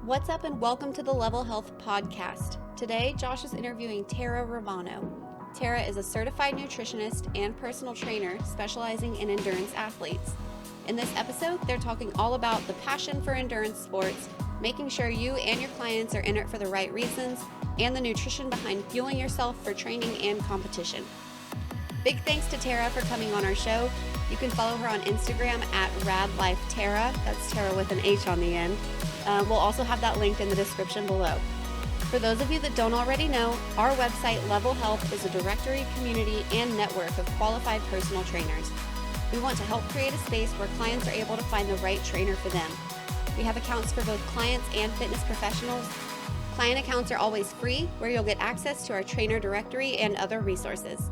What's up and welcome to the Level Health Podcast. Today, Josh is interviewing Tarah Romano. Tarah is a certified nutritionist and personal trainer specializing in endurance athletes. In this episode, they're talking all about the passion for endurance sports, making sure you and your clients are in it for the right reasons, and the nutrition behind fueling yourself for training and competition. Big thanks to Tarah for coming on our show. You can follow her on Instagram at radlifetara. That's Tarah with an H on the end. We'll also have that linked in the description below. For those of you that don't already know, our website, Level Health, is a directory, community, and network of qualified personal trainers. We want to help create a space where clients are able to find the right trainer for them. We have accounts for both clients and fitness professionals. Client accounts are always free, where you'll get access to our trainer directory and other resources.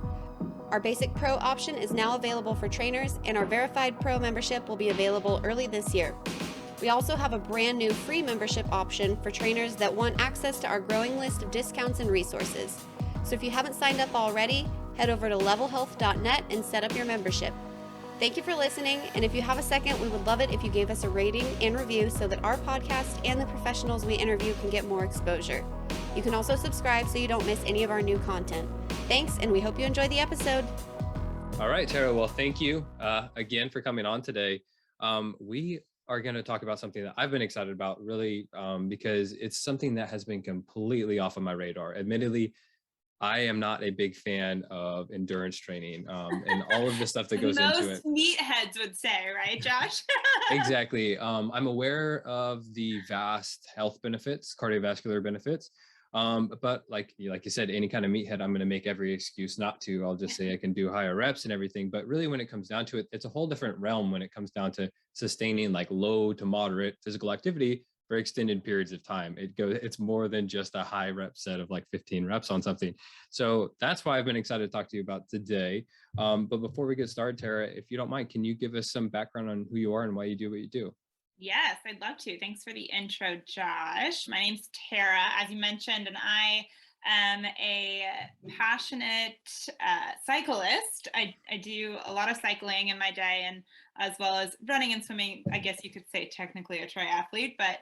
Our basic pro option is now available for trainers, and our verified pro membership will be available early this year. We also have a brand new free membership option for trainers that want access to our growing list of discounts and resources. So if you haven't signed up already, head over to levelhealth.net and set up your membership. Thank you for listening, and if you have a second, we would love it if you gave us a rating and review so that our podcast and the professionals we interview can get more exposure. You can also subscribe so you don't miss any of our new content. Thanks, and we hope you enjoy the episode. All right, Tarah. Well, thank you again for coming on today. We are going to talk about something that I've been excited about, really, because it's something that has been completely off of my radar. Admittedly, I am not a big fan of endurance training and all of the stuff that goes into it. Most meatheads would say, right, Josh? Exactly. I'm aware of the vast health benefits, cardiovascular benefits. But like you said, any kind of meathead, I'm going to make every excuse not to. I'll just say I can do higher reps and everything. But really, when it comes down to it, it's a whole different realm when it comes down to sustaining like low to moderate physical activity for extended periods of time. It's more than just a high rep set of like 15 reps on something. So that's why I've been excited to talk to you about today. But before we get started, Tarah, if you don't mind, can you give us some background on who you are and why you do what you do? Yes, I'd love to. Thanks for the intro, Josh. My name's Tarah, as you mentioned, and I am a passionate cyclist. I do a lot of cycling in my day, and as well as running and swimming. I guess you could say technically a triathlete, but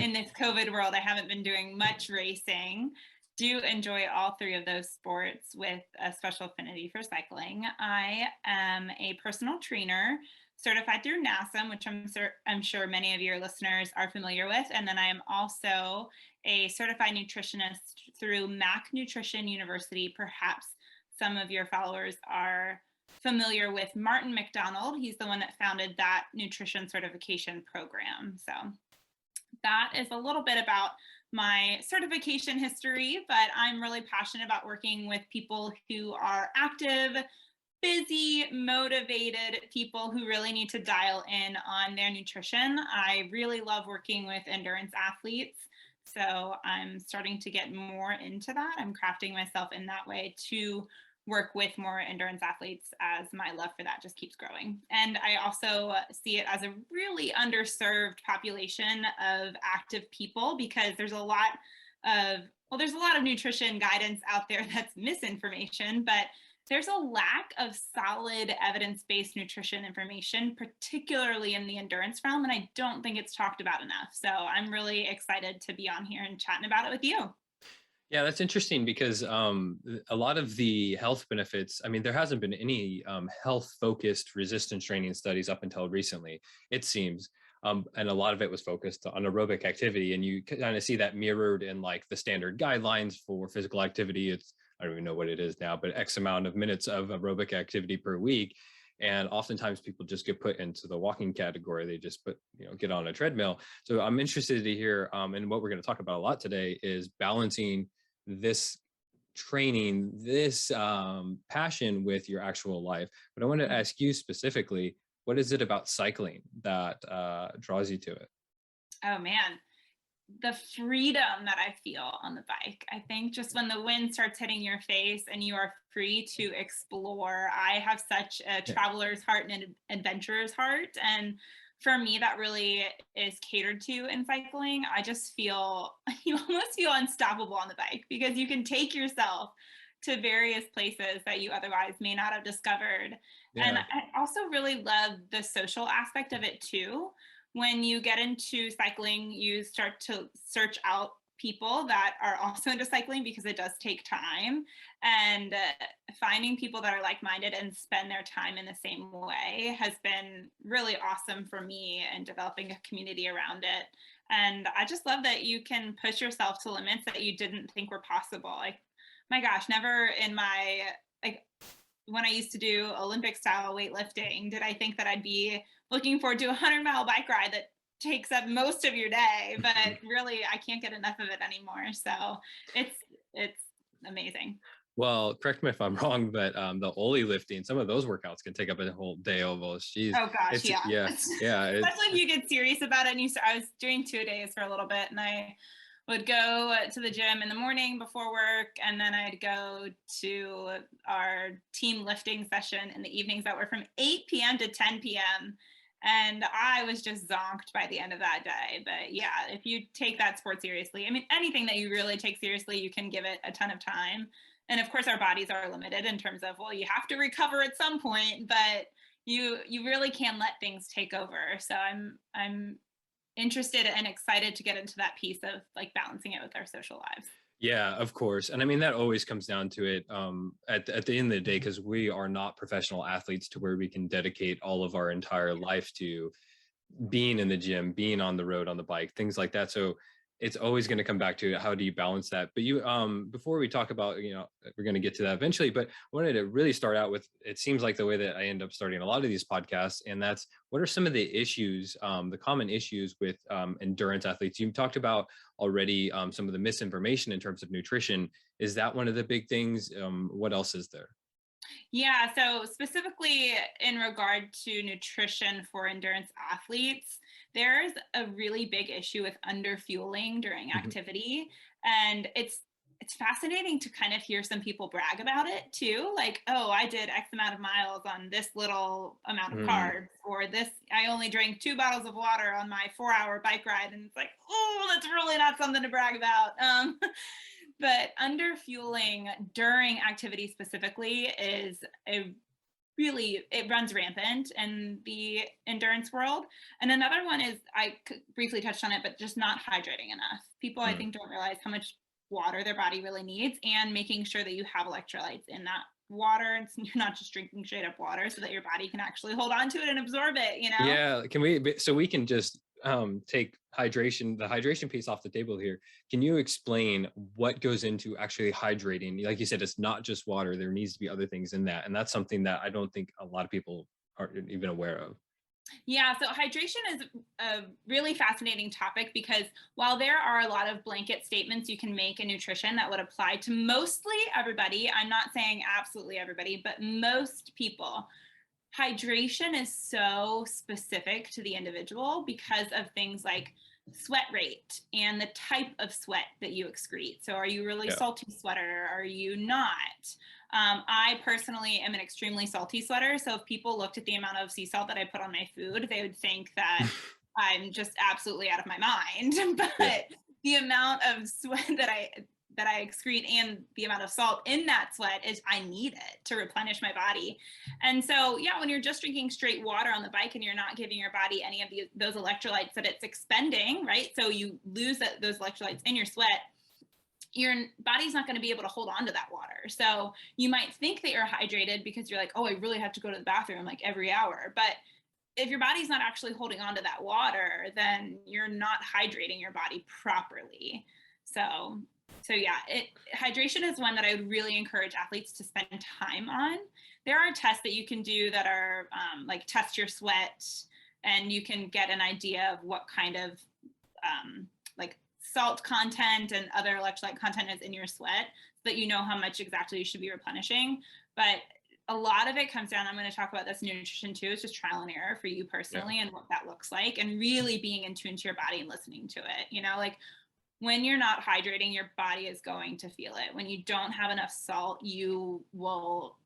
in this COVID world, I haven't been doing much racing. Do enjoy all three of those sports with a special affinity for cycling. I am a personal trainer certified through NASM, which I'm sure many of your listeners are familiar with. And then I am also a certified nutritionist through Macronutrients University. Perhaps some of your followers are familiar with Martin McDonald. He's the one that founded that nutrition certification program. So that is a little bit about my certification history, but I'm really passionate about working with people who are active, busy, motivated people who really need to dial in on their nutrition. I really love working with endurance athletes, so I'm starting to get more into that. I'm crafting myself in that way to work with more endurance athletes as my love for that just keeps growing. And I also see it as a really underserved population of active people because there's a lot of nutrition guidance out there that's misinformation, but there's a lack of solid evidence-based nutrition information, particularly in the endurance realm, and I don't think it's talked about enough. So I'm really excited to be on here and chatting about it with you. Yeah, that's interesting because a lot of the health benefits, I mean, there hasn't been any health-focused resistance training studies up until recently, it seems. And a lot of it was focused on aerobic activity. And you kind of see that mirrored in like the standard guidelines for physical activity. I don't even know what it is now, but X amount of minutes of aerobic activity per week. And oftentimes people just get put into the walking category. They just get on a treadmill. So I'm interested to hear, and what we're going to talk about a lot today is balancing this training, this passion with your actual life. But I want to ask you specifically, what is it about cycling that draws you to it? Oh man, the freedom that I feel on the bike. I think just when the wind starts hitting your face and you are free to explore. I have such a traveler's heart and an adventurer's heart. And for me, that really is catered to in cycling. I just feel, you almost feel unstoppable on the bike because you can take yourself to various places that you otherwise may not have discovered. Yeah. And I also really love the social aspect of it too. when you get into cycling, you start to search out people that are also into cycling because it does take time, and finding people that are like-minded and spend their time in the same way has been really awesome for me, and developing a community around it. And I just love that you can push yourself to limits that you didn't think were possible. Like, my gosh, never in my, like, when I used to do Olympic style weightlifting, did I think that I'd be looking forward to a 100-mile bike ride that takes up most of your day. But really, I can't get enough of it anymore. So it's amazing. Well, correct me if I'm wrong, but the Oli lifting, some of those workouts can take up a whole day almost. Jeez. Oh gosh, yeah. Yeah. Especially if you get serious about it. And I was doing 2-a-days for a little bit, and I would go to the gym in the morning before work, and then I'd go to our team lifting session in the evenings that were from 8 p.m. to 10 p.m. And I was just zonked by the end of that day. But yeah, if you take that sport seriously, I mean, anything that you really take seriously, you can give it a ton of time. And of course, our bodies are limited in terms of, well, you have to recover at some point, but you really can let things take over. So I'm interested and excited to get into that piece of like balancing it with our social lives. Yeah, of course. And I mean, that always comes down to it at the end of the day, because we are not professional athletes to where we can dedicate all of our entire life to being in the gym, being on the road, on the bike, things like that. So it's always going to come back to how do you balance that. But you, before we talk about, we're going to get to that eventually, but I wanted to really start out with, it seems like the way that I end up starting a lot of these podcasts, and that's, what are some of the issues, the common issues with endurance athletes? You talked about already some of the misinformation in terms of nutrition. Is that one of the big things? What else is there? Yeah, so specifically in regard to nutrition for endurance athletes, there's a really big issue with underfueling during activity. And it's fascinating to kind of hear some people brag about it too. Like, oh, I did X amount of miles on this little amount of carbs, or this, I only drank 2 bottles of water on my 4-hour bike ride. And it's like, oh, that's really not something to brag about. But underfueling during activity specifically is it runs rampant in the endurance world. And another one is, I briefly touched on it, but just not hydrating enough. People, I think, don't realize how much water their body really needs, and making sure that you have electrolytes in that water, and you're not just drinking straight up water, so that your body can actually hold on to it and absorb it, Yeah. So we can just take the hydration piece off the table here. Can you explain what goes into actually hydrating? Like you said, it's not just water. There needs to be other things in that. And that's something that I don't think a lot of people are even aware of. Yeah, so hydration is a really fascinating topic, because while there are a lot of blanket statements you can make in nutrition that would apply to mostly everybody, I'm not saying absolutely everybody, but most people, hydration is so specific to the individual because of things like sweat rate and the type of sweat that you excrete. So are you really salty sweater? Are you not? I personally am an extremely salty sweater. So if people looked at the amount of sea salt that I put on my food, they would think that I'm just absolutely out of my mind. But the amount of sweat that I excrete and the amount of salt in that sweat is, I need it to replenish my body. And so, yeah, when you're just drinking straight water on the bike and you're not giving your body any of those electrolytes that it's expending, right? So you lose those electrolytes in your sweat, your body's not going to be able to hold on to that water. So you might think that you're hydrated because you're like, oh, I really have to go to the bathroom like every hour. But if your body's not actually holding on to that water, then you're not hydrating your body properly. So yeah, hydration is one that I would really encourage athletes to spend time on. There are tests that you can do that are like test your sweat, and you can get an idea of what kind of like salt content and other electrolyte content is in your sweat, so that you know how much exactly you should be replenishing. But a lot of it comes down, I'm going to talk about this in nutrition too, it's just trial and error for you personally and what that looks like, and really being in tune to your body and listening to it. Like when you're not hydrating, your body is going to feel it. When you don't have enough salt, you will.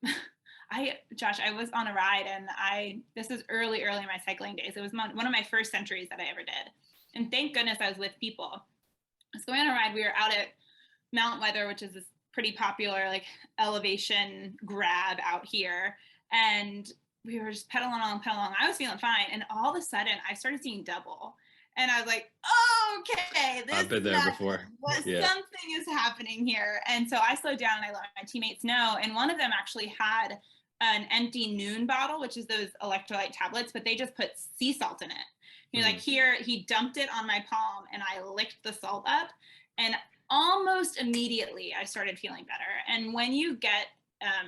Josh, I was on a ride, and this is early in my cycling days. It was one of my first centuries that I ever did. And thank goodness I was with people. I was going on a ride. We were out at Mount Weather, which is this pretty popular like elevation grab out here. And we were just pedaling along. I was feeling fine. And all of a sudden I started seeing double. And I was like, oh, okay, this I've been is there not before. what Yeah. something is happening here. And so I slowed down and I let my teammates know. And one of them actually had an empty Noon bottle, which is those electrolyte tablets, but they just put sea salt in it. Like here, he dumped it on my palm and I licked the salt up, and almost immediately I started feeling better. And when you get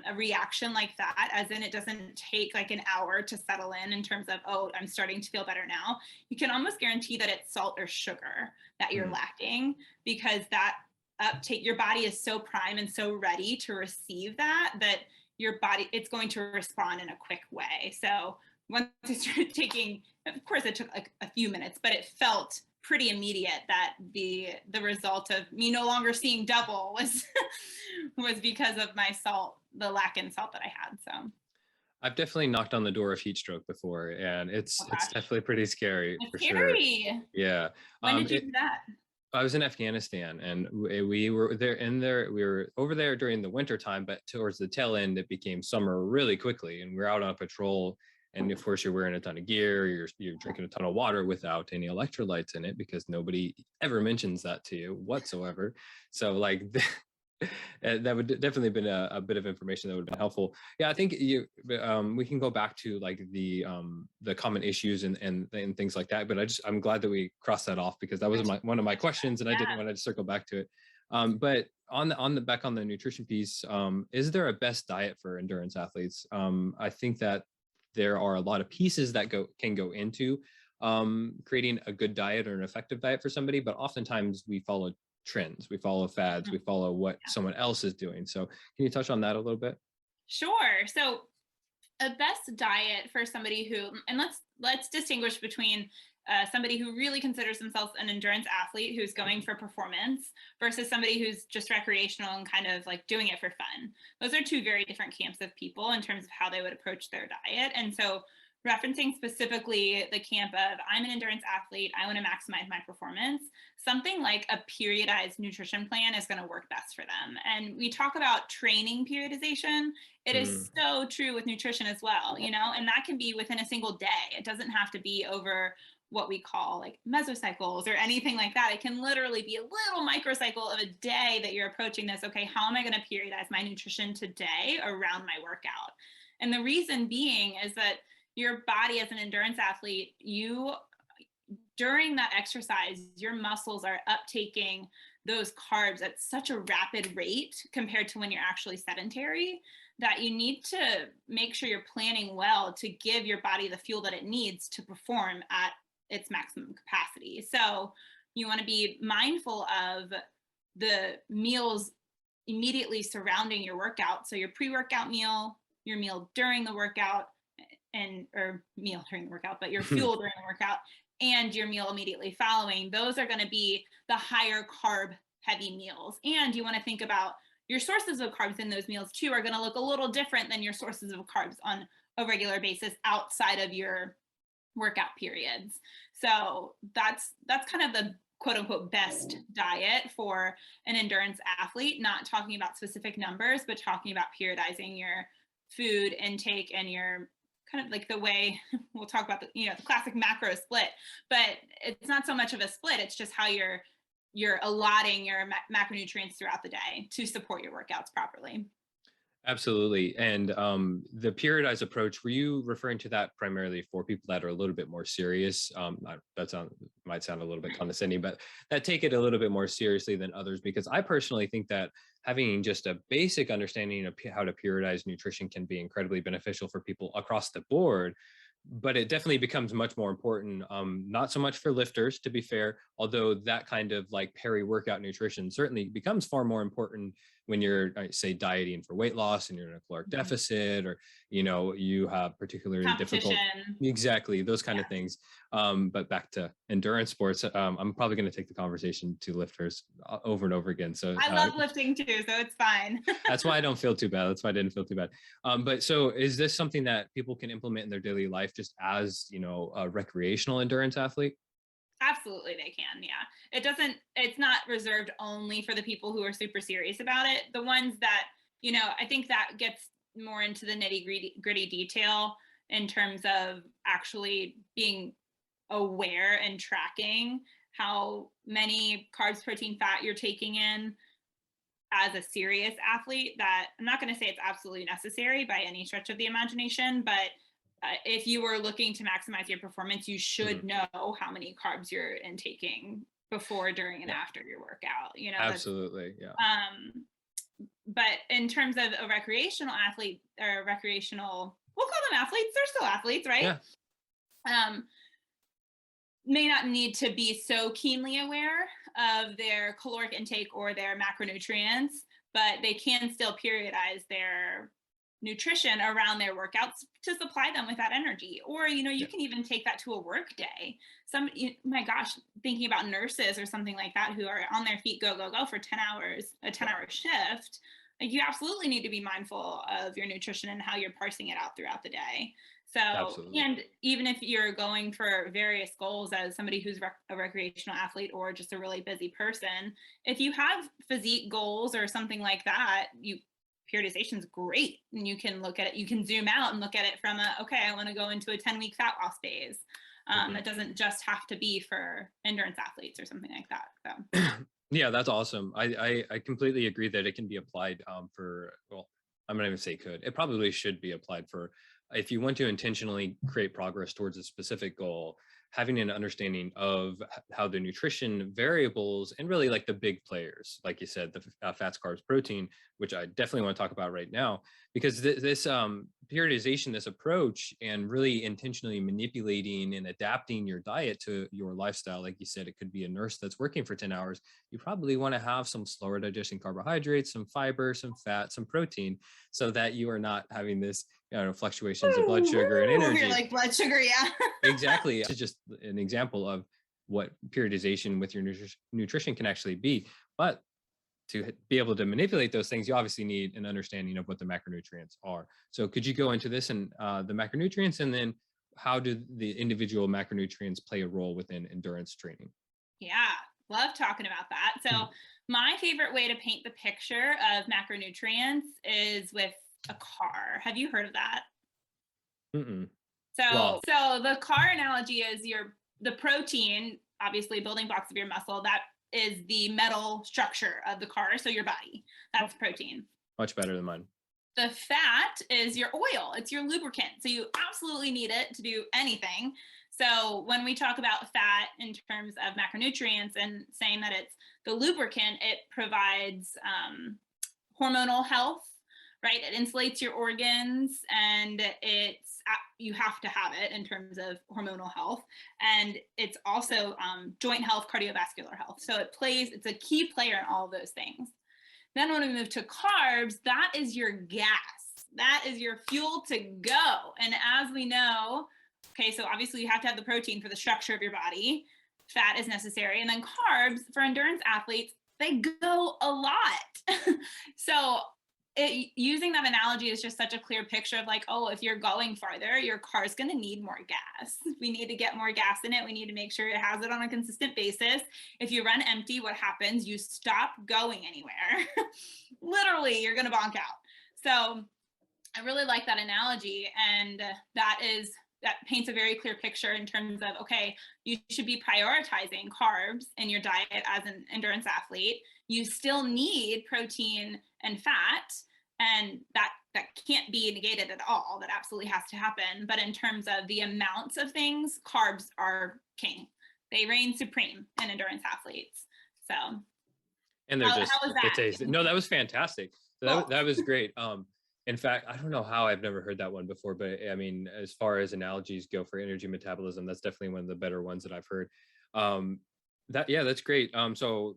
a reaction like that, as in it doesn't take like an hour to settle in terms of, oh, I'm starting to feel better now, you can almost guarantee that it's salt or sugar that you're lacking, because that uptake, your body is so prime and so ready to receive that your body, it's going to respond in a quick way. So once I started taking, of course it took like a few minutes, but it felt pretty immediate that the result of me no longer seeing double was because of my salt, the lack in salt that I had. So I've definitely knocked on the door of heat stroke before, and it's definitely pretty scary. It's for scary. Sure. Yeah. When did you do that? I was in Afghanistan, and we were we were over there during the winter time, but towards the tail end, it became summer really quickly, and we're out on patrol. And of course, you're wearing a ton of gear, you're drinking a ton of water without any electrolytes in it, because nobody ever mentions that to you whatsoever. So like that would definitely been a bit of information that would have been helpful. Yeah, I think we can go back to like the common issues and things like that. But I'm glad that we crossed that off, because that was one of my questions, and I didn't want to circle back to it. But on the back on the nutrition piece, is there a best diet for endurance athletes? I think that there are a lot of pieces that can go into creating a good diet or an effective diet for somebody, but oftentimes we follow trends, we follow fads, we follow what someone else is doing. So can you touch on that a little bit? Sure. So a best diet for somebody who, and let's distinguish between somebody who really considers themselves an endurance athlete who's going for performance versus somebody who's just recreational and kind of like doing it for fun. Those are two very different camps of people in terms of how they would approach their diet. And so referencing specifically the camp of, I'm an endurance athlete, I want to maximize my performance, something like a periodized nutrition plan is going to work best for them. And we talk about training periodization. It is so true with nutrition as well, and that can be within a single day. It doesn't have to be over what we call like mesocycles or anything like that. It can literally be a little microcycle of a day that you're approaching this. Okay, how am I going to periodize my nutrition today around my workout? And the reason being is that your body as an endurance athlete, during that exercise, your muscles are uptaking those carbs at such a rapid rate compared to when you're actually sedentary, that you need to make sure you're planning well to give your body the fuel that it needs to perform at its maximum capacity. So you want to be mindful of the meals immediately surrounding your workout. So your pre-workout meal, your meal during the workout, or meal during the workout, but your fuel during the workout, and your meal immediately following. Those are going to be the higher carb heavy meals. And you want to think about your sources of carbs in those meals too are going to look a little different than your sources of carbs on a regular basis outside of your workout periods. So that's kind of the quote unquote best diet for an endurance athlete, not talking about specific numbers, but talking about periodizing your food intake and your kind of like the way we'll talk about the classic macro split, but it's not so much of a split. It's just how you're allotting your macronutrients throughout the day to support your workouts properly. Absolutely. And the periodized approach, were you referring to that primarily for people that are a little bit more serious? That might sound a little bit condescending, but that take it a little bit more seriously than others, because I personally think that having just a basic understanding of how to periodize nutrition can be incredibly beneficial for people across the board. But it definitely becomes much more important, not so much for lifters, to be fair, although that kind of like peri-workout nutrition certainly becomes far more important when you're, say, dieting for weight loss and you're in a caloric deficit, or, you have particularly difficult, exactly, those kind of things. But back to endurance sports, I'm probably going to take the conversation to lifters over and over again. So I love lifting too, so it's fine. That's why I don't feel too bad. That's why I didn't feel too bad. But so is this something that people can implement in their daily life just as, a recreational endurance athlete? Absolutely they can. Yeah. It's not reserved only for the people who are super serious about it. The ones that, I think that gets more into the nitty gritty detail. in terms of actually being aware and tracking how many carbs, protein, fat you're taking in as a serious athlete. That I'm not going to say it's absolutely necessary by any stretch of the imagination, but if you were looking to maximize your performance, you should know how many carbs you're intaking before, during, and after your workout. You know, absolutely, yeah. But in terms of a recreational athlete or recreational, we'll call them athletes. They're still athletes, right? Yeah. May not need to be so keenly aware of their caloric intake or their macronutrients, but they can still periodize their nutrition around their workouts to supply them with that energy. Or, you know, you can even take that to a work day. My gosh, thinking about nurses or something like that who are on their feet, go for 10 hours, a 10-hour shift. Like, you absolutely need to be mindful of your nutrition and how you're parsing it out throughout the day. So, absolutely. And even if you're going for various goals as somebody who's a recreational athlete or just a really busy person, if you have physique goals or something like that, periodization is great. And you can look at it, you can zoom out and look at it from okay, I want to go into a 10-week fat loss phase. It doesn't just have to be for endurance athletes or something like that. So. Yeah, that's awesome. I completely agree that it can be applied for, well, I'm not even say could, it probably should be applied for, if you want to intentionally create progress towards a specific goal, having an understanding of how the nutrition variables and really like the big players, like you said, the fats, carbs, protein, which I definitely want to talk about right now, because this periodization, this approach, and really intentionally manipulating and adapting your diet to your lifestyle. Like you said, it could be a nurse that's working for 10 hours. You probably want to have some slower digesting carbohydrates, some fiber, some fat, some protein, so that you are not having this, you know, fluctuations of blood sugar and energy. You're like blood sugar, yeah. Exactly. It's just an example of what periodization with your nutrition can actually be. But to be able to manipulate those things, you obviously need an understanding of what the macronutrients are. So could you go into this and the macronutrients, and then how do the individual macronutrients play a role within endurance training? Yeah, love talking about that. So my favorite way to paint the picture of macronutrients is with a car. Have you heard of that? So the car analogy is the protein, obviously building blocks of your muscle, that is the metal structure of the car. So your body, that's protein. Much better than mine. The fat is your oil. It's your lubricant. So you absolutely need it to do anything. So when we talk about fat in terms of macronutrients and saying that it's the lubricant, it provides hormonal health, right? It insulates your organs, and you have to have it in terms of hormonal health. And it's also joint health, cardiovascular health. So it's a key player in all of those things. Then when we move to carbs, that is your gas. That is your fuel to go. And as we know, okay, so obviously you have to have the protein for the structure of your body. Fat is necessary. And then carbs for endurance athletes, they go a lot. So using that analogy is just such a clear picture of like, oh, if you're going farther, your car's going to need more gas. We need to get more gas in it. We need to make sure it has it on a consistent basis. If you run empty, what happens? You stop going anywhere. Literally, you're going to bonk out. So I really like that analogy. And that paints a very clear picture in terms of, okay, you should be prioritizing carbs in your diet as an endurance athlete. You still need protein and fat, and that can't be negated at all. That absolutely has to happen. But in terms of the amounts of things, carbs are king. They reign supreme in endurance athletes. So, and they're just the taste. No, that was fantastic. So cool. that was great. In fact, I don't know how I've never heard that one before, but I mean, as far as analogies go for energy metabolism, that's definitely one of the better ones that I've heard. That's great. So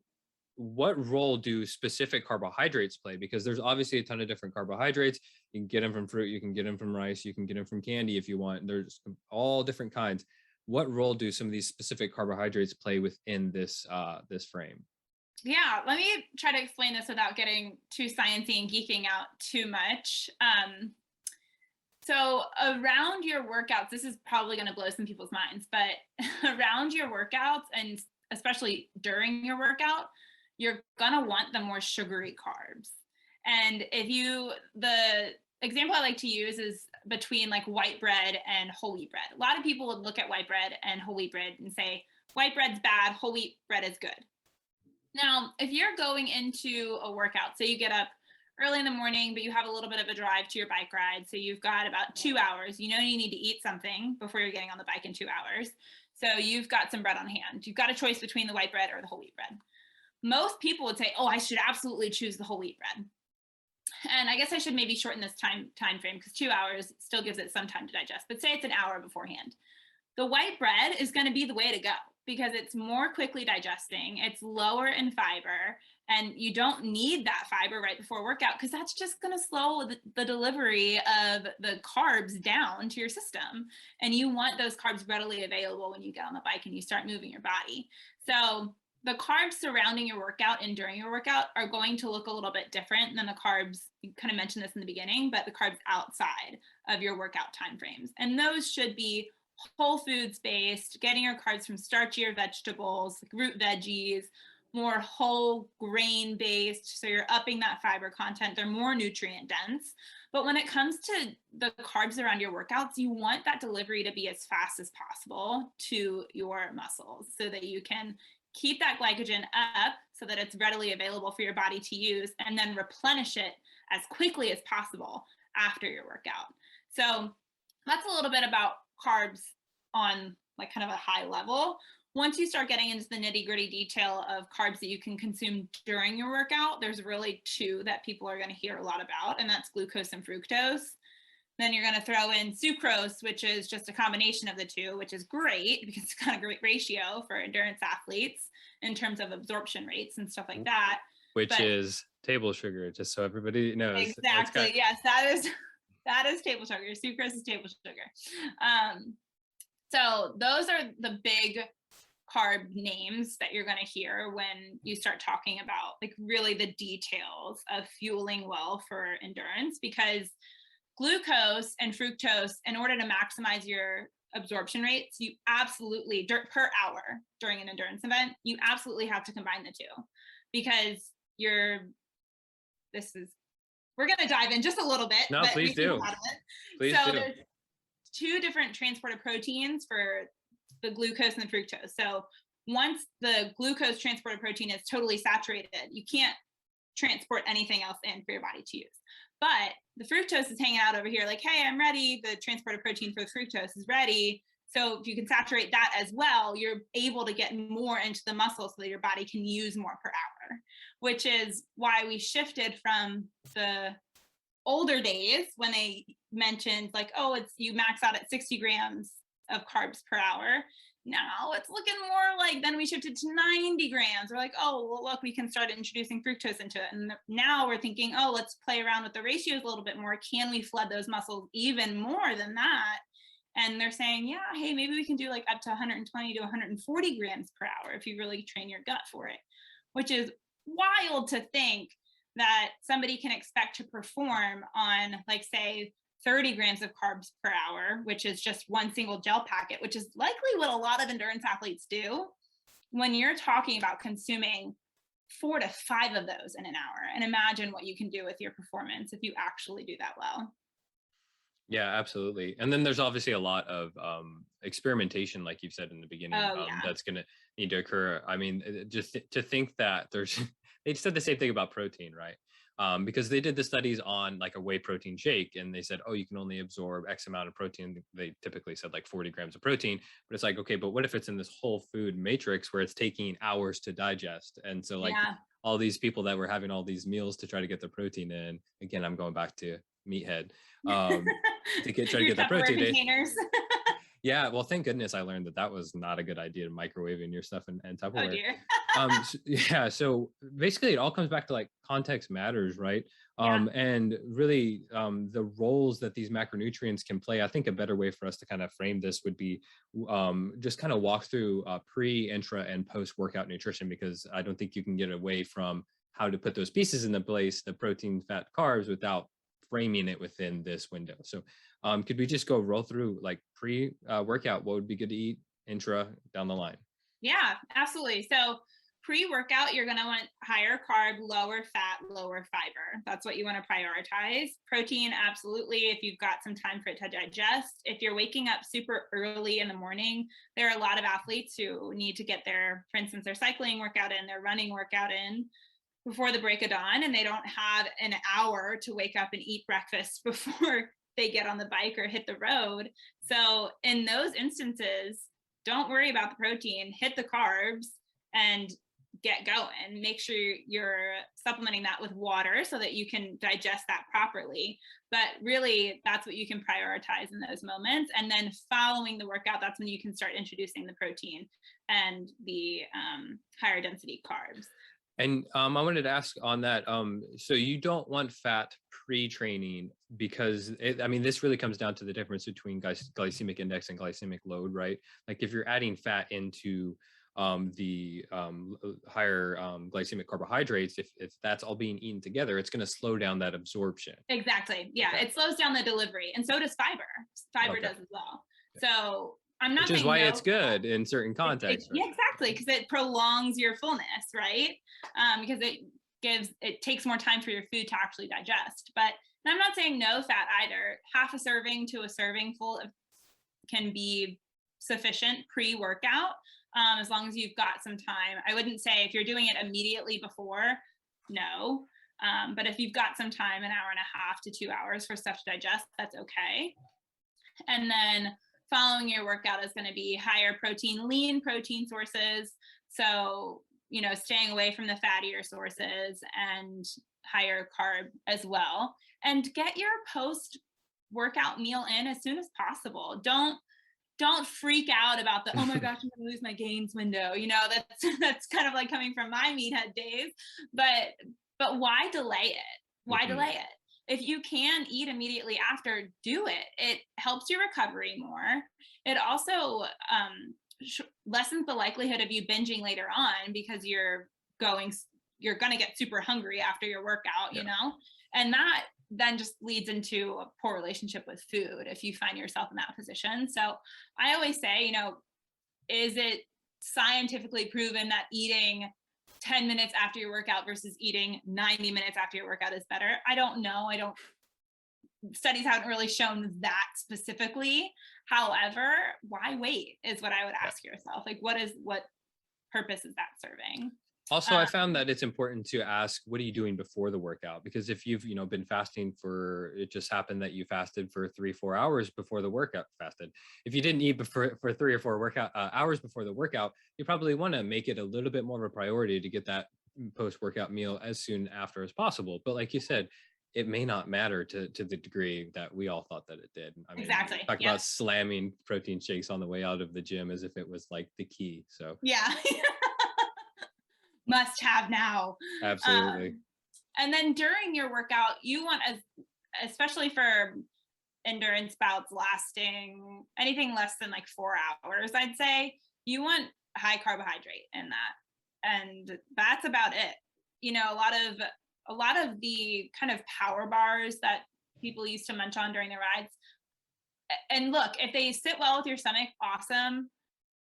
what role do specific carbohydrates play? Because there's obviously a ton of different carbohydrates. You can get them from fruit, you can get them from rice, you can get them from candy if you want. There's all different kinds. What role do some of these specific carbohydrates play within this frame? Yeah, let me try to explain this without getting too sciencey and geeking out too much. So around your workouts, this is probably going to blow some people's minds, but around your workouts, and especially during your workout, you're going to want the more sugary carbs. And if example I like to use is between like white bread and whole wheat bread. A lot of people would look at white bread and whole wheat bread and say, white bread's bad, whole wheat bread is good. Now, if you're going into a workout, so you get up early in the morning, but you have a little bit of a drive to your bike ride. So you've got about 2 hours. You know you need to eat something before you're getting on the bike in 2 hours. So you've got some bread on hand. You've got a choice between the white bread or the whole wheat bread. Most people would say, oh, I should absolutely choose the whole wheat bread. And I guess I should maybe shorten this time frame because 2 hours still gives it some time to digest. But say it's an hour beforehand. The white bread is going to be the way to go because it's more quickly digesting, it's lower in fiber, and you don't need that fiber right before workout because that's just going to slow the delivery of the carbs down to your system. And you want those carbs readily available when you get on the bike and you start moving your body. So the carbs surrounding your workout and during your workout are going to look a little bit different than the carbs, you kind of mentioned this in the beginning, but the carbs outside of your workout timeframes. And those should be whole foods based, getting your carbs from starchier vegetables, like root veggies, more whole grain based. So you're upping that fiber content. They're more nutrient dense. But when it comes to the carbs around your workouts, you want that delivery to be as fast as possible to your muscles so that you can keep that glycogen up so that it's readily available for your body to use and then replenish it as quickly as possible after your workout. So that's a little bit about carbs on like kind of a high level. Once you start getting into the nitty gritty detail of carbs that you can consume during your workout, there's really two that people are going to hear a lot about, and that's glucose and fructose. Then you're going to throw in sucrose, which is just a combination of the two, which is great because it's got a great ratio for endurance athletes in terms of absorption rates and stuff like that. Which is table sugar, just so everybody knows. Exactly. Yes, that is table sugar. Sucrose is table sugar. So those are the big carb names that you're going to hear when you start talking about like really the details of fueling well for endurance, because glucose and fructose, in order to maximize your absorption rates, you absolutely per hour during an endurance event, you absolutely have to combine the two, because we're going to dive in just a little bit. No, but please do. Please do. There's two different transported proteins for the glucose and the fructose. So once the glucose transported protein is totally saturated, you can't transport anything else in for your body to use. But the fructose is hanging out over here like, hey, I'm ready. The transported protein for the fructose is ready. So if you can saturate that as well, you're able to get more into the muscle so that your body can use more per hour, which is why we shifted from the older days when they mentioned like, oh, you max out at 60 grams of carbs per hour. Now it's looking more like, then we shifted to 90 grams. We're like, oh, well, look, we can start introducing fructose into it. And now we're thinking, oh, let's play around with the ratios a little bit more. Can we flood those muscles even more than that? And they're saying, yeah, hey, maybe we can do like up to 120 to 140 grams per hour if you really train your gut for it, which is wild to think that somebody can expect to perform on, like, say, 30 grams of carbs per hour, which is just one single gel packet, which is likely what a lot of endurance athletes do. When you're talking about consuming 4 to 5 of those in an hour, and imagine what you can do with your performance if you actually do that well. Yeah, absolutely. And then there's obviously a lot of experimentation, like you've said in the beginning, that's going to need to occur. I mean, just to think that they said the same thing about protein, right? Because they did the studies on like a whey protein shake, and they said, oh, you can only absorb X amount of protein. They typically said like 40 grams of protein, but it's like, okay, but what if it's in this whole food matrix where it's taking hours to digest? And so like all these people that were having all these meals to try to get their protein in, again, I'm going back to meathead, try to get the protein containers. Yeah, well, thank goodness I learned that was not a good idea to microwaving your stuff and Tupperware. Oh dear. So basically it all comes back to like context matters, right? And really the roles that these macronutrients can play. I think a better way for us to kind of frame this would be just kind of walk through pre, intra, and post-workout nutrition, because I don't think you can get away from how to put those pieces into place, the protein, fat, carbs, without framing it within this window. So could we just roll through like pre-workout, what would be good to eat, intra, down the line? Yeah, absolutely. So pre-workout, you're going to want higher carb, lower fat, lower fiber. That's what you want to prioritize. Protein, absolutely, if you've got some time for it to digest. If you're waking up super early in the morning, there are a lot of athletes who need to get their, for instance, their cycling workout in, their running workout in before the break of dawn, and they don't have an hour to wake up and eat breakfast before they get on the bike or hit the road. So in those instances, don't worry about the protein, hit the carbs and get going. Make sure you're supplementing that with water so that you can digest that properly. But really, that's what you can prioritize in those moments. And then following the workout, that's when you can start introducing the protein and the higher density carbs. And I wanted to ask on that. So you don't want fat pre-training because this really comes down to the difference between glycemic index and glycemic load, right? Like if you're adding fat into the higher glycemic carbohydrates, if that's all being eaten together, it's going to slow down that absorption. Exactly. Yeah, Okay. it slows down the delivery, and so does fiber. Fiber does as well. So I'm not. Which is why it's good in certain contexts. Yeah, exactly, because it prolongs your fullness, right? Because it takes more time for your food to actually digest. But I'm not saying no fat either. Half a serving to a serving full can be sufficient pre-workout, as long as you've got some time. I wouldn't say if you're doing it immediately before, no. But if you've got some time, an hour and a half to 2 hours for stuff to digest, that's okay. And then following your workout is going to be higher protein, lean protein sources. So, staying away from the fattier sources, and higher carb as well. And get your post-workout meal in as soon as possible. Don't freak out about the, oh my gosh, I'm gonna lose my gains window. That's kind of like coming from my meathead days. But why delay it? Why delay it? If you can eat immediately after, do it. It helps your recovery more. It also lessens the likelihood of you binging later on, because you're going to get super hungry after your workout, and that then just leads into a poor relationship with food if you find yourself in that position. So I always say, is it scientifically proven that eating 10 minutes after your workout versus eating 90 minutes after your workout is better? I don't know. Studies haven't really shown that specifically. However, why wait is what I would ask yourself. Like, what purpose is that serving? Also, I found that it's important to ask, what are you doing before the workout? Because if you've, been fasting it just happened that you fasted for 3-4 hours before the workout fasted. If you didn't eat for 3 or 4 hours before the workout, you probably want to make it a little bit more of a priority to get that post-workout meal as soon after as possible. But like you said, it may not matter to the degree that we all thought that it did. Exactly. Talk about slamming protein shakes on the way out of the gym as if it was like the key. So yeah. Must have now. Absolutely. And then during your workout, you want, especially for endurance bouts lasting anything less than like 4 hours, I'd say, you want high carbohydrate in that. And that's about it. A lot of the kind of power bars that people used to munch on during their rides. And look, if they sit well with your stomach, awesome.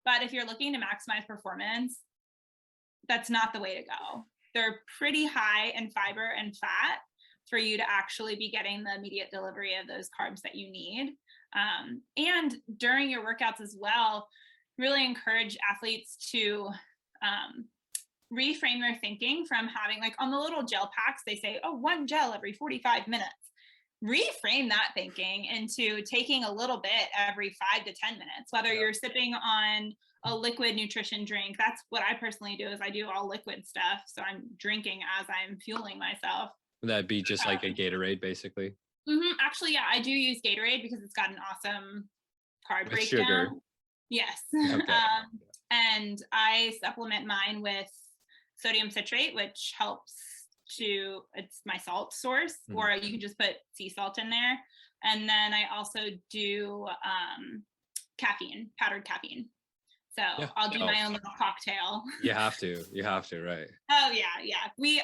But if you're looking to maximize performance, that's not the way to go. They're pretty high in fiber and fat for you to actually be getting the immediate delivery of those carbs that you need. And during your workouts as well, really encourage athletes to reframe their thinking from having, like on the little gel packs, they say, oh, 1 gel every 45 minutes. Reframe that thinking into taking a little bit every 5 to 10 minutes, whether you're sipping on a liquid nutrition drink. That's what I personally do, is I do all liquid stuff. So I'm drinking as I'm fueling myself. Would that be just like a Gatorade, basically? Actually, yeah, I do use Gatorade because it's got an awesome carb breakdown. Sugar. Yes. Okay. And I supplement mine with sodium citrate, which helps it's my salt source, or you can just put sea salt in there. And then I also do caffeine, powdered caffeine. So I'll do my own little cocktail. You have to, right? Oh yeah. We,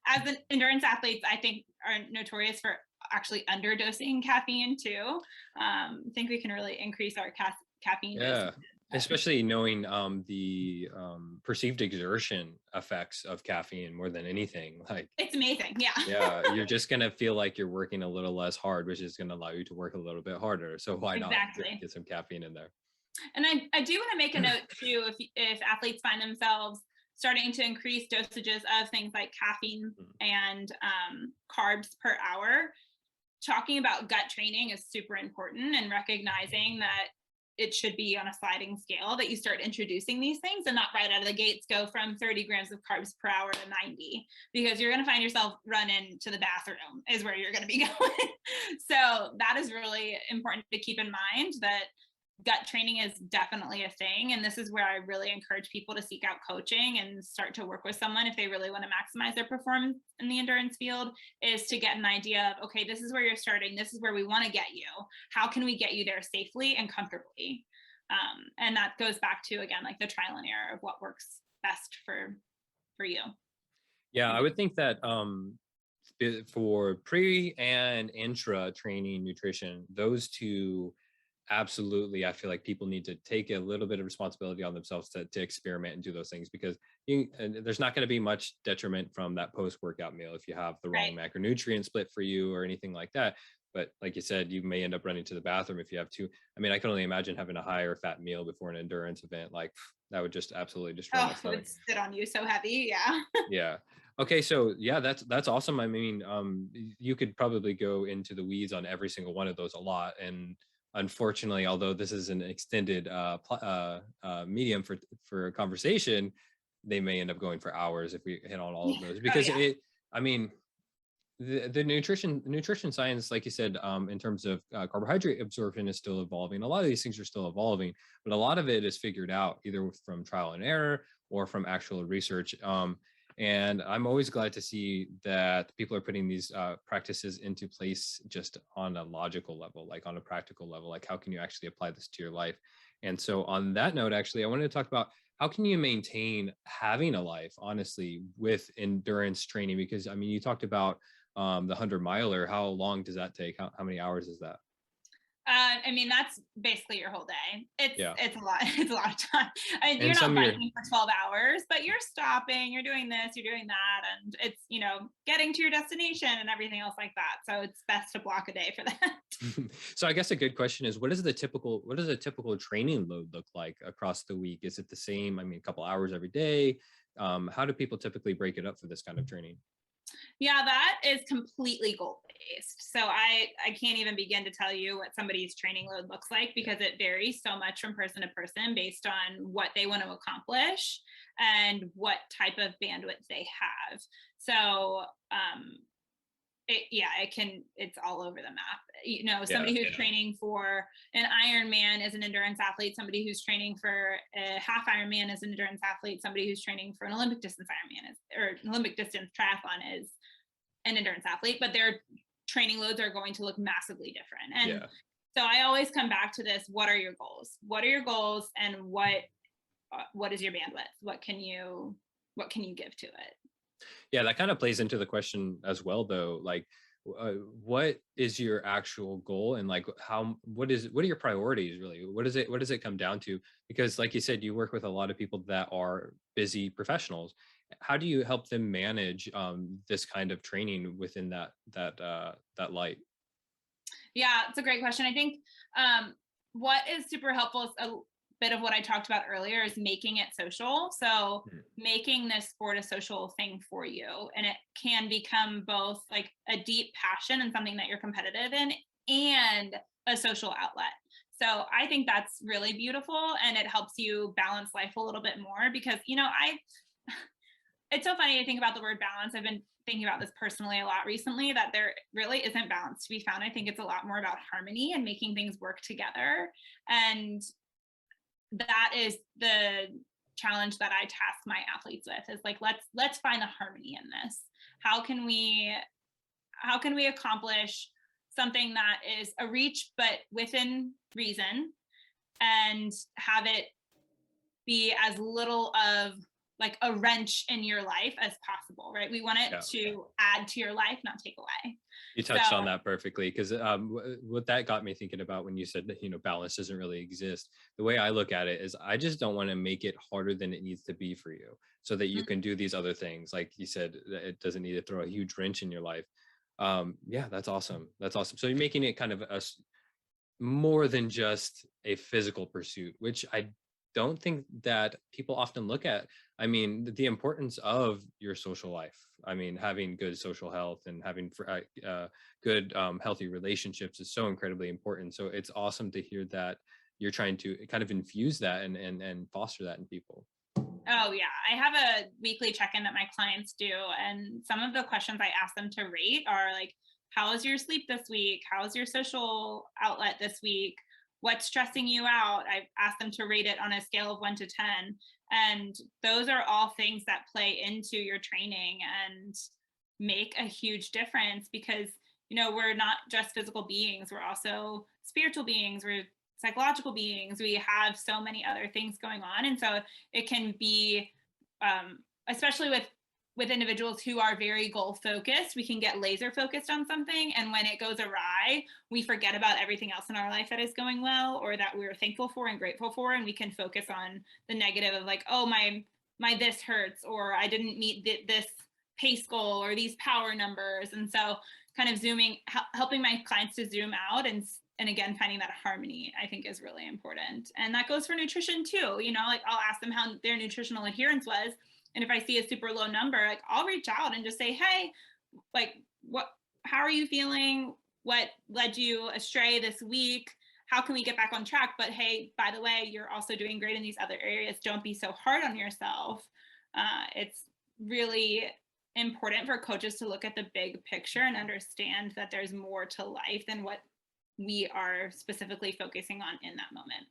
as an endurance athletes, I think are notorious for actually underdosing caffeine too. I think we can really increase our caffeine dosage. Especially knowing the perceived exertion effects of caffeine more than anything. Like, it's amazing. Yeah. yeah, you're just going to feel like you're working a little less hard, which is going to allow you to work a little bit harder. So why not Exactly. get some caffeine in there? And I do want to make a note too, if athletes find themselves starting to increase dosages of things like caffeine and carbs per hour, talking about gut training is super important, and recognizing that it should be on a sliding scale, that you start introducing these things and not right out of the gates go from 30 grams of carbs per hour to 90, because you're going to find yourself running to the bathroom is where you're going to be going. So that is really important to keep in mind, that gut training is definitely a thing. And this is where I really encourage people to seek out coaching and start to work with someone if they really want to maximize their performance in the endurance field, is to get an idea of, okay, this is where you're starting. This is where we want to get you. How can we get you there safely and comfortably? And that goes back to, again, like the trial and error of what works best for you. Yeah, I would think that for pre and intra training nutrition, those two, absolutely, I feel like people need to take a little bit of responsibility on themselves to experiment and do those things, because there's not going to be much detriment from that post-workout meal if you have the wrong macronutrient split for you or anything like that. But like you said, you may end up running to the bathroom if you have to. I mean, I can only imagine having a higher fat meal before an endurance event. Like, that would just absolutely destroy my stomach. It would sit on you so heavy. Yeah. Yeah. Okay. So yeah, that's awesome. I mean, you could probably go into the weeds on every single one of those a lot. And unfortunately, although this is an extended medium for a conversation, they may end up going for hours if we hit on all of those, because I mean, the nutrition science, like you said, in terms of carbohydrate absorption, is still evolving. A lot of these things are still evolving, but a lot of it is figured out either from trial and error or from actual research. And I'm always glad to see that people are putting these practices into place just on a logical level, like on a practical level, like how can you actually apply this to your life? And so on that note, actually, I wanted to talk about how can you maintain having a life, honestly, with endurance training? Because I mean, you talked about the 100-miler. How long does that take? How many hours is that? I mean, that's basically your whole day. It's a lot. It's a lot of time. I mean, you're not biking for 12 hours, but you're stopping, you're doing this, you're doing that. And it's, getting to your destination and everything else like that. So it's best to block a day for that. So I guess a good question is, what does a typical training load look like across the week? Is it the same? I mean, a couple hours every day? How do people typically break it up for this kind of training? Yeah, that is completely goal based. So I can't even begin to tell you what somebody's training load looks like, because it varies so much from person to person based on what they want to accomplish and what type of bandwidth they have. So it's all over the map. Somebody who's training for an Ironman is an endurance athlete. Somebody who's training for a half Ironman is an endurance athlete. Somebody who's training for an Olympic distance Ironman or an Olympic distance triathlon is an endurance athlete, but their training loads are going to look massively different. And so I always come back to this: what are your goals? What are your goals, and what is your bandwidth? What can you give to it? Yeah, that kind of plays into the question as well, though. Like, what is your actual goal, and like what are your priorities really? What does it come down to? Because like you said, you work with a lot of people that are busy professionals. How do you help them manage this kind of training within that light? Yeah, it's a great question. I think what is super helpful is a bit of what I talked about earlier, is making it social. So making this sport a social thing for you, and it can become both like a deep passion and something that you're competitive in, and a social outlet. So I think that's really beautiful, and it helps you balance life a little bit more, because it's so funny to think about the word balance. I've been thinking about this personally a lot recently, that there really isn't balance to be found. I think it's a lot more about harmony and making things work together. And that is the challenge that I task my athletes with, is like, let's find the harmony in this. How can we accomplish something that is a reach, but within reason, and have it be as little of like a wrench in your life as possible, right? We want it to add to your life, not take away. You touched on that perfectly, because what that got me thinking about when you said that, balance doesn't really exist. The way I look at it is I just don't want to make it harder than it needs to be for you, so that you can do these other things. Like you said, it doesn't need to throw a huge wrench in your life. Yeah, that's awesome. That's awesome. So you're making it kind of more than just a physical pursuit, which I don't think that people often look at. I mean, the importance of your social life. I mean, having good social health and having good, healthy relationships is so incredibly important. So it's awesome to hear that you're trying to kind of infuse that and foster that in people. Oh yeah, I have a weekly check-in that my clients do, and some of the questions I ask them to rate are like, how is your sleep this week? How is your social outlet this week? What's stressing you out? I've asked them to rate it on a scale of 1 to 10. And those are all things that play into your training and make a huge difference, because, we're not just physical beings. We're also spiritual beings. We're psychological beings. We have so many other things going on. And so it can be, especially with individuals who are very goal focused, we can get laser focused on something. And when it goes awry, we forget about everything else in our life that is going well, or that we're thankful for and grateful for. And we can focus on the negative of like, oh, my this hurts, or I didn't meet this pace goal, or these power numbers. And so kind of helping my clients to zoom out and again, finding that harmony, I think, is really important. And that goes for nutrition too. Like I'll ask them how their nutritional adherence was. And if I see a super low number, like I'll reach out and just say, hey, like how are you feeling? What led you astray this week? How can we get back on track? But hey, by the way, you're also doing great in these other areas. Don't be so hard on yourself. It's really important for coaches to look at the big picture and understand that there's more to life than what we are specifically focusing on in that moment.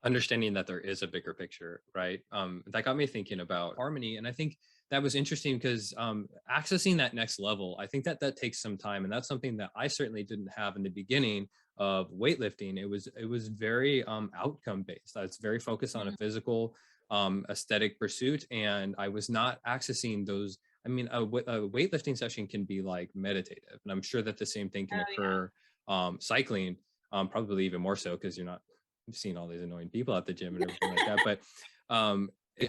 Understanding that there is a bigger picture, right? That got me thinking about harmony. And I think that was interesting because accessing that next level, I think that takes some time. And that's something that I certainly didn't have in the beginning of weightlifting. It was very outcome based. I was very focused on a physical aesthetic pursuit. And I was not accessing those. I mean, a weightlifting session can be like meditative. And I'm sure that the same thing can occur cycling, probably even more so, because you're not seeing all these annoying people at the gym and everything like that. But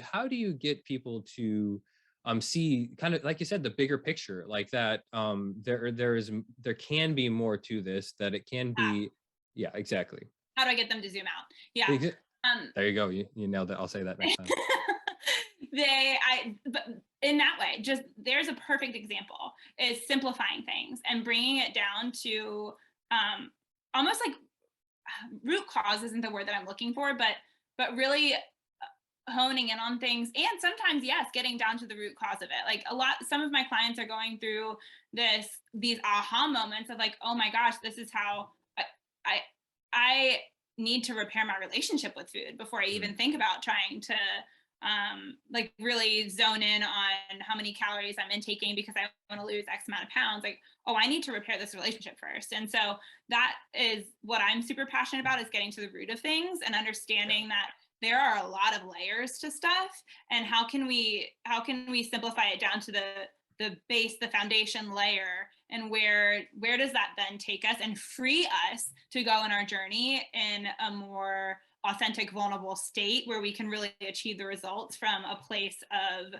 how do you get people to see, kind of like you said, the bigger picture, like that there can be more to this, that it can be. Yeah, exactly. How do I get them to zoom out? Yeah. There you go. You nailed it. I'll say that next time. But in that way, just there's a perfect example, is simplifying things and bringing it down to almost like root cause isn't the word that I'm looking for, but really honing in on things. And sometimes, yes, getting down to the root cause of it. Like some of my clients are going through these aha moments of like, oh my gosh, this is how I need to repair my relationship with food before I even think about trying to like really zone in on how many calories I'm intaking because I want to lose X amount of pounds. Like, oh, I need to repair this relationship first. And so that is what I'm super passionate about, is getting to the root of things and understanding that there are a lot of layers to stuff. And how can we simplify it down to the base, the foundation layer, and where does that then take us and free us to go on our journey in a more authentic, vulnerable state where we can really achieve the results from a place of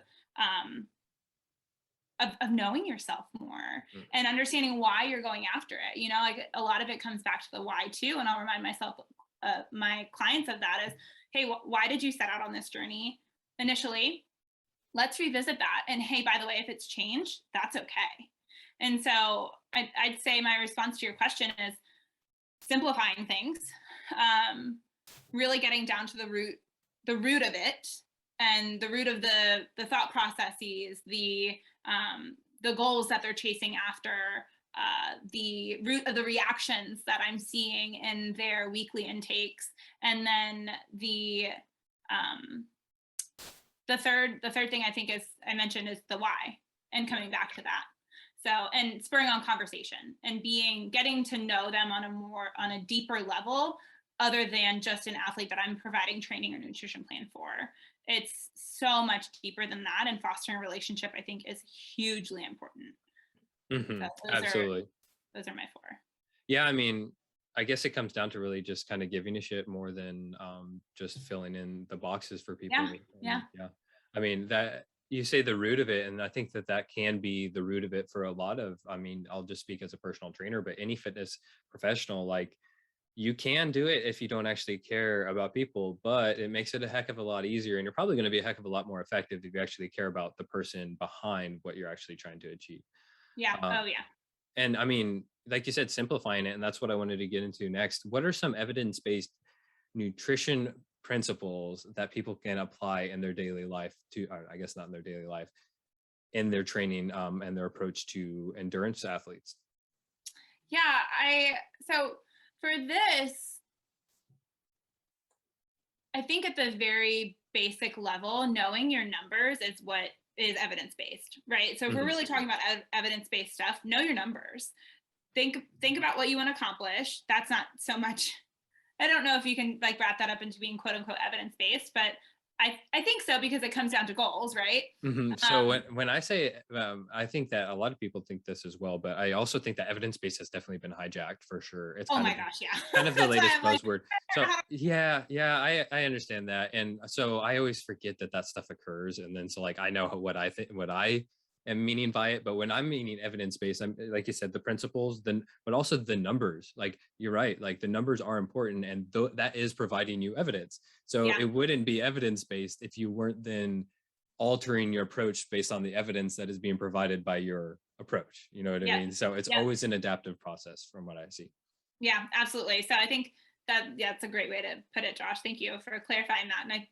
knowing yourself more and understanding why you're going after it. Like a lot of it comes back to the why too. And I'll remind my clients of that is, hey, why did you set out on this journey initially? Let's revisit that. And hey, by the way, if it's changed, that's okay. And so I'd say my response to your question is simplifying things, really getting down to the root of it, and the root of the thought processes, the goals that they're chasing after, the root of the reactions that I'm seeing in their weekly intakes. And then the third thing I think I mentioned is the why, and coming back to that. So, and spurring on conversation and getting to know them on a deeper level, other than just an athlete that I'm providing training or nutrition plan for. it's so much deeper than that. And fostering a relationship, I think, is hugely important. So Absolutely. those are my four. Yeah, I mean, I guess it comes down to really just kind of giving a shit more than just filling in the boxes for people. Yeah. I mean, that you say the root of it, and I think that that can be the root of it for a lot of, I mean, I'll just speak as a personal trainer, but any fitness professional, like, you can do it if you don't actually care about people, but it makes it a heck of a lot easier. And you're probably going to be a heck of a lot more effective if you actually care about the person behind what you're actually trying to achieve. Yeah. Uh, Oh yeah. and I mean, like you said, simplifying it. And that's what I wanted to get into next. What are some evidence-based nutrition principles that people can apply in their daily life to, I guess not in their daily life, in their training and their approach to endurance athletes? Yeah. So for this, I think at the very basic level, knowing your numbers is what is evidence-based, right? So if we're really talking about evidence-based stuff, know your numbers. Think about what you want to accomplish. That's not so much, I don't know if you can like wrap that up into being quote unquote evidence-based, but I think so, because it comes down to goals, right? So when I say, I think that a lot of people think this as well, but I also think that evidence-based has definitely been hijacked for sure. It's oh kind my of, gosh, yeah. kind of the latest like, buzzword. So yeah, I understand that. And so I always forget that that stuff occurs. And then, so like, I know what I think, what I am meaning by it. But when I'm meaning evidence-based, I'm, like you said, the principles, then, but also the numbers. Like, you're right, like the numbers are important, and that is providing you evidence. So Yeah. it wouldn't be evidence-based if you weren't then altering your approach based on the evidence that is being provided by your approach. You know what I mean? So it's always an adaptive process from what I see. Yeah, absolutely. So I think that's a great way to put it, Josh. Thank you for clarifying that. And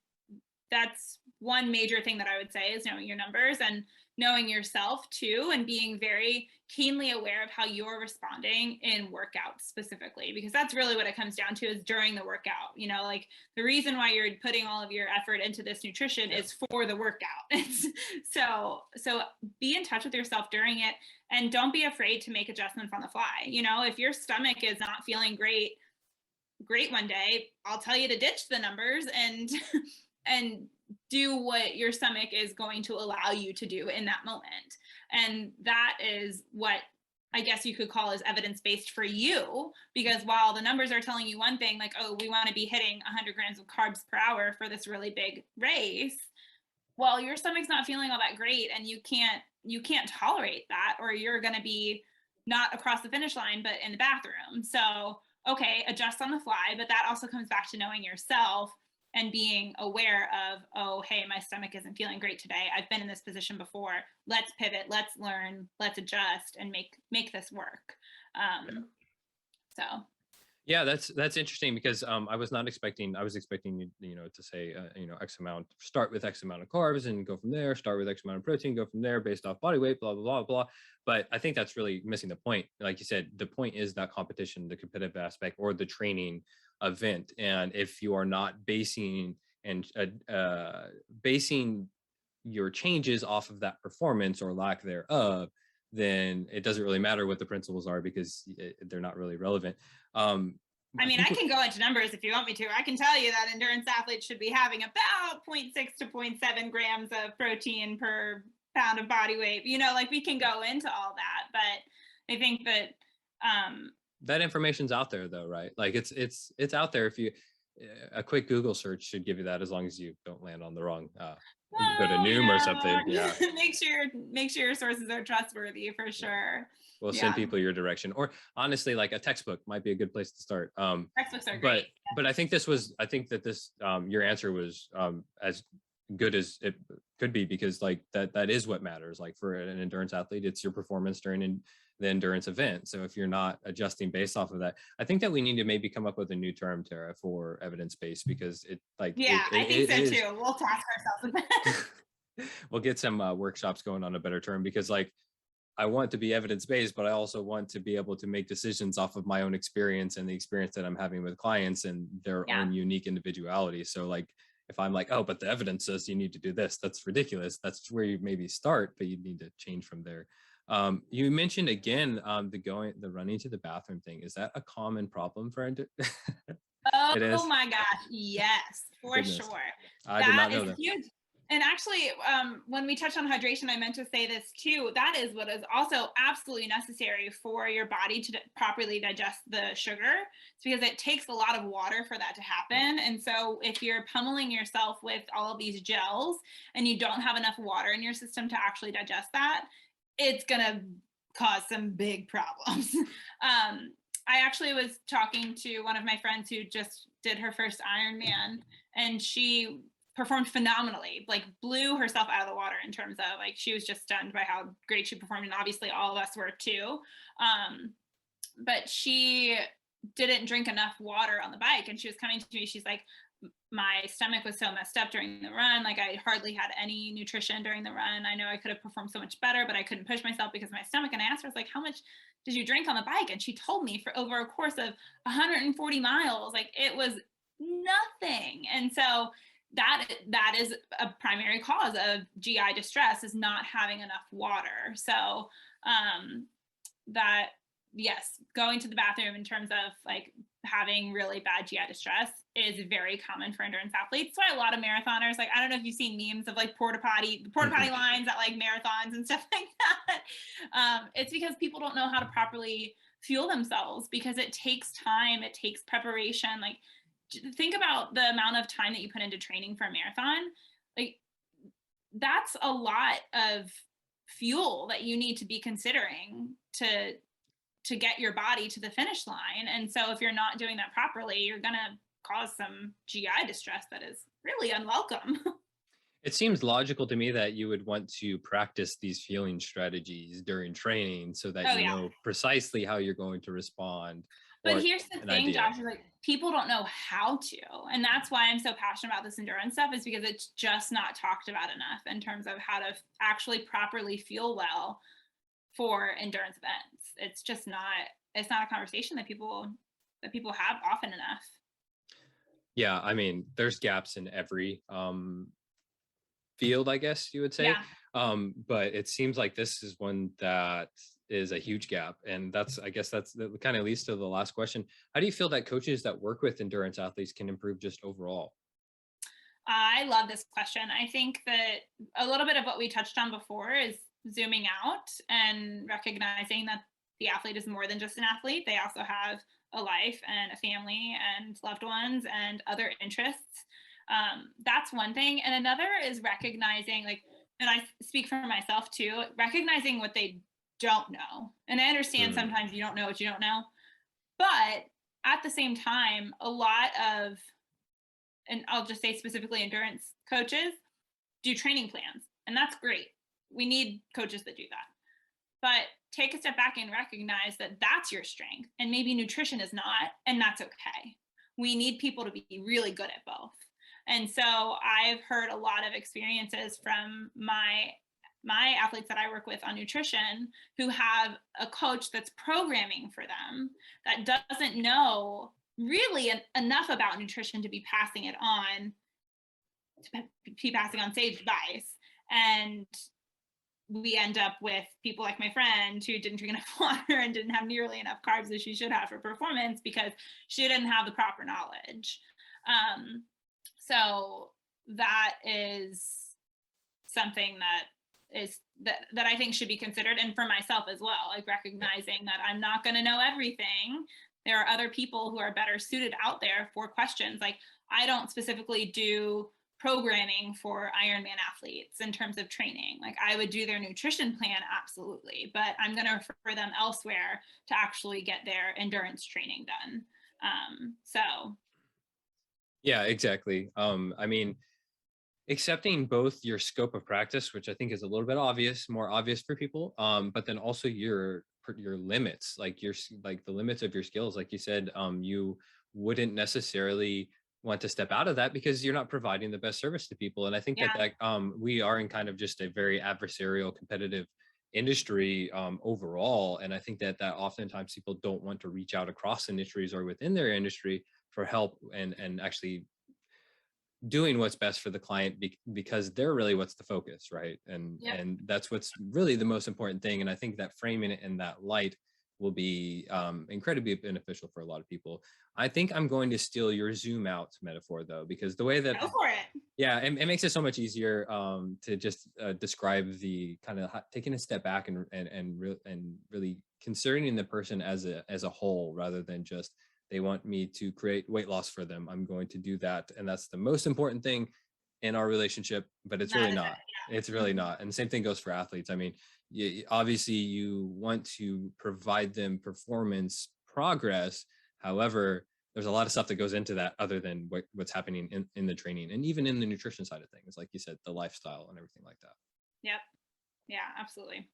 that's one major thing that I would say is knowing your numbers and knowing yourself too, and being very keenly aware of how you're responding in workouts specifically, because that's really what it comes down to, is during the workout. Like the reason why you're putting all of your effort into this nutrition is for the workout. so be in touch with yourself during it, and don't be afraid to make adjustments on the fly. If your stomach is not feeling great one day, I'll tell you to ditch the numbers and and do what your stomach is going to allow you to do in that moment. And that is what I guess you could call as evidence-based for you, because while the numbers are telling you one thing, like, oh, we want to be hitting 100 grams of carbs per hour for this really big race, well, your stomach's not feeling all that great, and you can't tolerate that, or you're going to be not across the finish line, but in the bathroom. So, okay, adjust on the fly, but that also comes back to knowing yourself and being aware of, oh, hey, my stomach isn't feeling great today. I've been in this position before. Let's pivot, let's learn, let's adjust, and make this work. So. Yeah, that's interesting, because I was expecting you to say X amount, start with X amount of carbs and go from there, start with X amount of protein, go from there based off body weight, blah blah blah blah. But I think that's really missing the point. Like you said, the point is that competition, the competitive aspect, or the training event. And if you are not basing your changes off of that performance or lack thereof, then it doesn't really matter what the principles are, because they're not really relevant. I mean, I can go into numbers if you want me to. I can tell you that endurance athletes should be having about 0.6 to 0.7 grams of protein per pound of body weight. Like we can go into all that, but I think that that information's out there though, right? Like it's out there. If you, a quick Google search should give you that, as long as you don't land on the wrong go to Noom or something. Yeah. make sure your sources are trustworthy for sure. We'll send people your direction, or honestly, like a textbook might be a good place to start. Textbooks are great. But I think that this your answer was as good as it could be, because like that is what matters. Like for an endurance athlete, it's your performance during the endurance event. So if you're not adjusting based off of that, I think that we need to maybe come up with a new term, Tara, for evidence-based, because I think so too. We'll task ourselves with that. We'll get some workshops going on a better term, because like, I want to be evidence-based, but I also want to be able to make decisions off of my own experience and the experience that I'm having with clients and their own unique individuality. So like, if I'm like, oh, but the evidence says you need to do this, that's ridiculous. That's where you maybe start, but you need to change from there. You mentioned again, the running to the bathroom thing. Is that a common problem for It Oh is. my gosh, yes, for Goodness. sure. I did That not know is that. huge. And actually, when we touch on hydration, I meant to say this too. That is what is also absolutely necessary for your body to properly digest the sugar. It's because it takes a lot of water for that to happen. And so, if you're pummeling yourself with all of these gels and you don't have enough water in your system to actually digest that, it's gonna cause some big problems. I actually was talking to one of my friends who just did her first Ironman, and she performed phenomenally, like blew herself out of the water in terms of like she was just stunned by how great she performed, and obviously all of us were too. But she didn't drink enough water on the bike, and she was coming to me. She's like, my stomach was so messed up during the run. Like I hardly had any nutrition during the run. I know I could have performed so much better, but I couldn't push myself because of my stomach. And I asked her, I was like, how much did you drink on the bike? And she told me for over a course of 140 miles, like it was nothing. And so that is a primary cause of GI distress, is not having enough water. So that yes, going to the bathroom in terms of like having really bad GI distress is very common for endurance athletes. That's why a lot of marathoners, like I don't know if you've seen memes of like porta potty lines at like marathons and stuff like that. It's because people don't know how to properly fuel themselves, because it takes time, it takes preparation. Like think about the amount of time that you put into training for a marathon. Like that's a lot of fuel that you need to be considering to get your body to the finish line. And so if you're not doing that properly, you're going to cause some GI distress that is really unwelcome. It seems logical to me that you would want to practice these fueling strategies during training so that Oh you yeah. know precisely how you're going to respond. But Or here's the an thing, idea. Josh, is like people don't know how to. And that's why I'm so passionate about this endurance stuff, is because it's just not talked about enough in terms of how to actually properly fuel well for endurance events. It's just not, it's not a conversation that people have often enough. Yeah, I mean, there's gaps in every field, I guess you would say. Yeah. But it seems like this is one that is a huge gap. And I guess that kind of leads to the last question. How do you feel that coaches that work with endurance athletes can improve just overall? I love this question. I think that a little bit of what we touched on before is zooming out and recognizing that the athlete is more than just an athlete. They also have a life and a family and loved ones and other interests. That's one thing. And another is recognizing, like, and I speak for myself too, recognizing what they don't know. And I understand sometimes you don't know what you don't know. But at the same time, a lot of, and I'll just say specifically endurance coaches, do training plans. And that's great. We need coaches that do that. But take a step back and recognize that that's your strength. And maybe nutrition is not, and that's okay. We need people to be really good at both. And so I've heard a lot of experiences from my athletes that I work with on nutrition who have a coach that's programming for them that doesn't know really enough about nutrition to be passing it on, sage advice. And we end up with people like my friend who didn't drink enough water and didn't have nearly enough carbs as she should have for performance because she didn't have the proper knowledge. So that is something that I think should be considered, and for myself as well, like recognizing that I'm not going to know everything. There are other people who are better suited out there for questions. Like I don't specifically do programming for Ironman athletes in terms of training. Like I would do their nutrition plan, absolutely, but I'm going to refer them elsewhere to actually get their endurance training done. So Yeah, exactly. I mean, accepting both your scope of practice, which I think is a little bit more obvious for people, but then also your limits, like like the limits of your skills. Like you said, you wouldn't necessarily want to step out of that because you're not providing the best service to people. And I think yeah. that we are in kind of just a very adversarial, competitive industry overall. And I think that oftentimes people don't want to reach out across industries or within their industry for help and actually doing what's best for the client because they're really what's the focus, right? And Yep. and that's what's really the most important thing. And I think that framing it in that light will be incredibly beneficial for a lot of people. I think I'm going to steal your zoom out metaphor though, because the way that Go for it. yeah, it makes it so much easier to just describe the kind of taking a step back and really considering the person as a whole rather than just they want me to create weight loss for them. I'm going to do that, and that's the most important thing in our relationship. But it's That really is not. it. It's really not. And the same thing goes for athletes. I mean, obviously you want to provide them performance progress. However, there's a lot of stuff that goes into that other than what's happening in the training and even in the nutrition side of things, like you said, the lifestyle and everything like that. Yep. Yeah, absolutely.